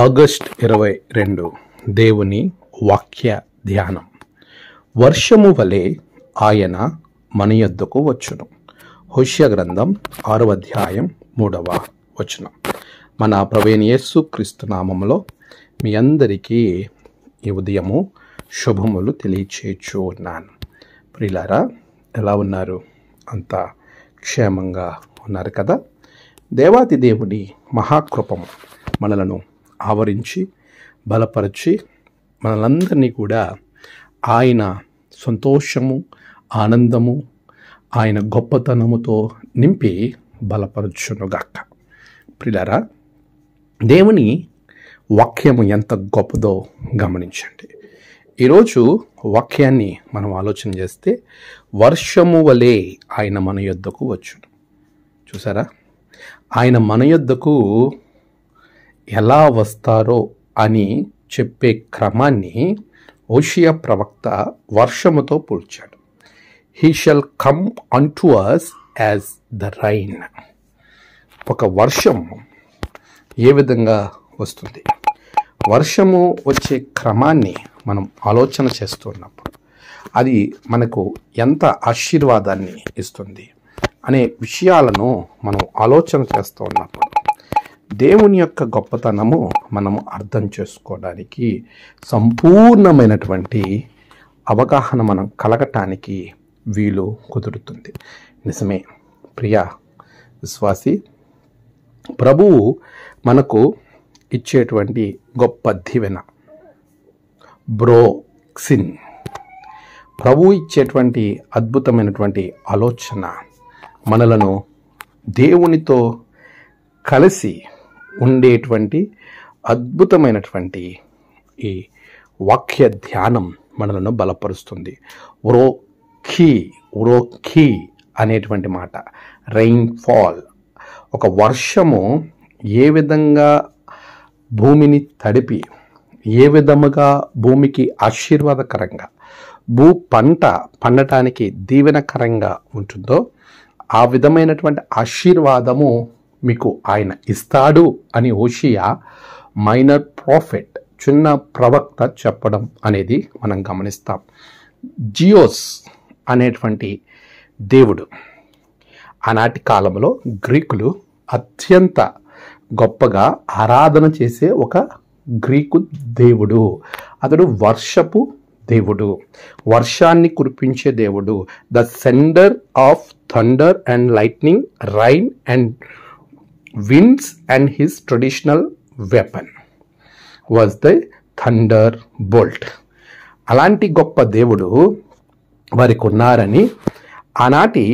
August 22 దేవుని వాక్య ధ్యానం. వర్షము వలె ఆయన మన యొద్దకు వచ్చును. హోషేయ గ్రంథం 6వ అధ్యాయం 3వ వచనం. మన ప్రభువైన యేసు క్రీస్తు నామములో మీ అందరికీ ఈ ఉదయము శుభములు తెలియచేయచ్చు ఉన్నాను. ప్రియులారా, ఎలా ఉన్నారు? అంతా క్షేమంగా ఉన్నారు కదా? దేవాది దేవుడి మహాకృపము మనలను ఆవరించి బలపరిచి మనలందరినీ కూడా ఆయన సంతోషము, ఆనందము, ఆయన గొప్పతనముతో నింపి బలపరచునుగాక. ప్రియులారా, దేవుని వాక్యము ఎంత గొప్పదో గమనించండి. ఈరోజు వాక్యాన్ని మనం ఆలోచన చేస్తే, వర్షము వలె ఆయన మన యొద్దకు వచ్చును. చూసారా, ఆయన మన యొద్దకు ఎలా వస్తారో అని చెప్పే క్రమాన్ని హోషేయ ప్రవక్త వర్షముతో పోల్చాడు. He shall come unto us as the rain. ఒక వర్షం ఏ విధంగా వస్తుంది? వర్షము వచ్చే క్రమాన్ని మనం ఆలోచన చేస్తున్నప్పుడు అది మనకు ఎంత ఆశీర్వాదాన్ని ఇస్తుంది అనే విషయాలను మనం ఆలోచన చేస్తూ ఉన్నప్పుడు దేవుని యొక్క గొప్పతనము మనము అర్థం చేసుకోవడానికి సంపూర్ణమైనటువంటి అవగాహన మనం కలగటానికి వీలు కుదురుతుంది. నిజమే ప్రియ విశ్వాసి, ప్రభువు మనకు ఇచ్చేటువంటి గొప్ప దీవెన బ్రోక్సిన్. ప్రభువు ఇచ్చేటువంటి అద్భుతమైనటువంటి ఆలోచన మనలను దేవునితో కలిసి ఉండేటువంటి అద్భుతమైనటువంటి ఈ వాక్య ధ్యానం మనలను బలపరుస్తుంది. ఉరోఖీ అనేటువంటి మాట, రెయిన్ ఫాల్. ఒక వర్షము ఏ విధంగా భూమిని తడిపి, ఏ విధముగా భూమికి ఆశీర్వాదకరంగా, పంట పండటానికి దీవెనకరంగా ఉంటుందో ఆ విధమైనటువంటి ఆశీర్వాదము మీకు ఆయన ఇస్తాడు అని హోషేయ మైనర్ ప్రాఫెట్, చిన్న ప్రవక్త చెప్పడం అనేది మనం గమనిస్తాం. జియోస్ అనేటువంటి దేవుడు ఆనాటి కాలంలో గ్రీకులు అత్యంత గొప్పగా ఆరాధన చేసే ఒక గ్రీకు దేవుడు. అతడు వర్షపు దేవుడు, వర్షాన్ని కురిపించే దేవుడు. The sender of thunder and lightning, rain and winds, and his traditional weapon was the thunderbolt. అలాంటి గొప్ప దేవుడు వారికి ఉన్నారని ఆనాటి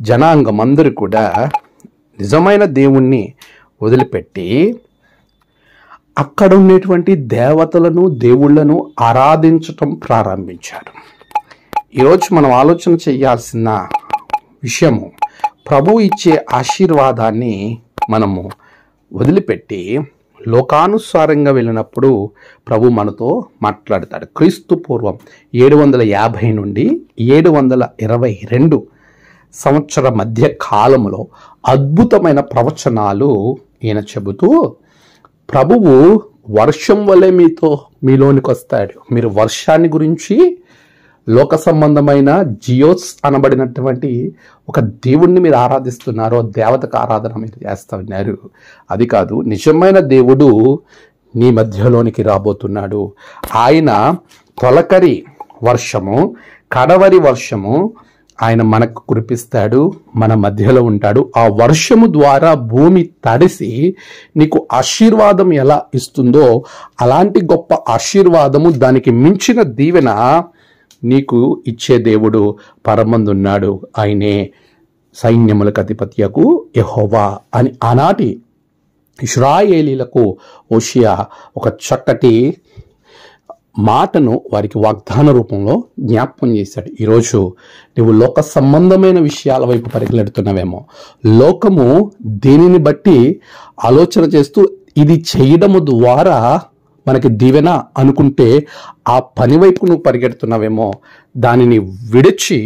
జనాంగం అందరూ కూడా నిజమైన దేవుణ్ణి వదిలిపెట్టి అక్కడ ఉండేటువంటి దేవతలను, దేవుళ్లను ఆరాధించటం ప్రారంభించారు. ఈరోజు మనం ఆలోచన చేయాల్సిన విషయము, ప్రభు ఇచ్చే ఆశీర్వాదాన్ని మనము వదిలిపెట్టి లోకానుసారంగా వెళ్ళినప్పుడు ప్రభు మనతో మాట్లాడతాడు. క్రీస్తు పూర్వం 750 నుండి 722 సంవత్సర మధ్య కాలంలో అద్భుతమైన ప్రవచనాలు ఈయన చెబుతూ, ప్రభువు వర్షం వల్లే మీలోనికి వస్తాడు. మీరు వర్షాన్ని గురించి లోక సంబంధమైన జియోస్ అనబడినటువంటి ఒక దేవుణ్ణి మీరు ఆరాధిస్తున్నారు, దేవతకు ఆరాధన మీరు చేస్తూ ఉన్నారు. అది కాదు, నిజమైన దేవుడు నీ మధ్యలోనికి రాబోతున్నాడు. ఆయన తొలకరి వర్షము, కడవరి వర్షము ఆయన మనకు కురిపిస్తాడు, మన మధ్యలో ఉంటాడు. ఆ వర్షము ద్వారా భూమి తడిసి నీకు ఆశీర్వాదం ఎలా ఇస్తుందో అలాంటి గొప్ప ఆశీర్వాదము, దానికి మించిన దీవెన నీకు ఇచ్చే దేవుడు పరమందున్నాడు. ఆయనే సైన్యములకు అధిపత్యకు యెహోవా అని ఆనాటి ఇశ్రాయేలీలకు హోషేయ ఒక చక్కటి మాటను వారికి వాగ్దాన రూపంలో జ్ఞాపకం చేశాడు. ఈరోజు నువ్వు లోక సంబంధమైన విషయాల వైపు పరిగెడుతున్నావేమో, లోకము దేనిని బట్టి ఆలోచన చేస్తూ ఇది చేయడము ద్వారా మనకి దీవెన అనుకుంటే ఆ పని వైపు నువ్వు పరిగెడుతున్నావేమో, దానిని విడిచి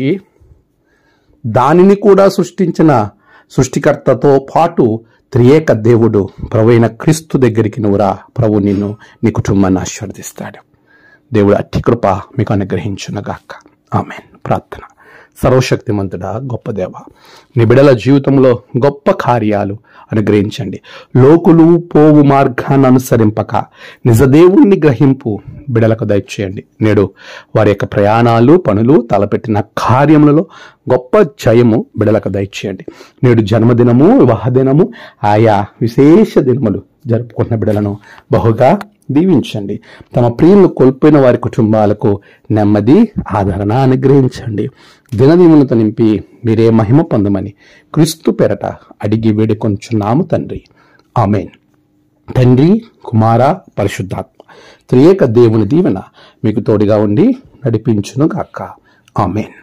దానిని కూడా సృష్టించిన సృష్టికర్తతో పాటు త్రియేక దేవుడు ప్రభువైన క్రీస్తు దగ్గరికి నువ్వు రా. ప్రభు నిన్ను, నీ కుటుంబాన్ని ఆశీర్వదిస్తాడు. దేవుడు అట్టి కృప మీకు అనుగ్రహించునుగాక. ఆమేన్. ప్రార్థన. సర్వశక్తిమంతుడా, గొప్ప దేవ, నీ బిడల జీవితంలో గొప్ప కార్యాలు అనుగ్రహించండి. లోకులు పోవు మార్గాన్ని అనుసరింపక నిజదేవుణ్ణి గ్రహింపు బిడలకు దయచేయండి. నేడు వారి యొక్క ప్రయాణాలు, పనులు, తలపెట్టిన కార్యములలో గొప్ప జయము బిడలకు దయచేయండి. నేడు జన్మదినము, వివాహ దినము, ఆయా విశేష దినములు జరుపుకున్న బిడలను బహుగా దీవించండి. తమ ప్రియులను కోల్పోయిన వారి కుటుంబాలకు నెమ్మది, ఆదరణ అనుగ్రహించండి. దినదీవులతో నింపి మీరే మహిమ పొందమని క్రీస్తు పేరట అడిగి వేడుకొంచున్నాము తండ్రి. ఆమేన్. తండ్రి, కుమార, పరిశుద్ధాత్మ త్రియేక దేవుని దీవెన మీకు తోడుగా ఉండి నడిపించును గాక. ఆమేన్.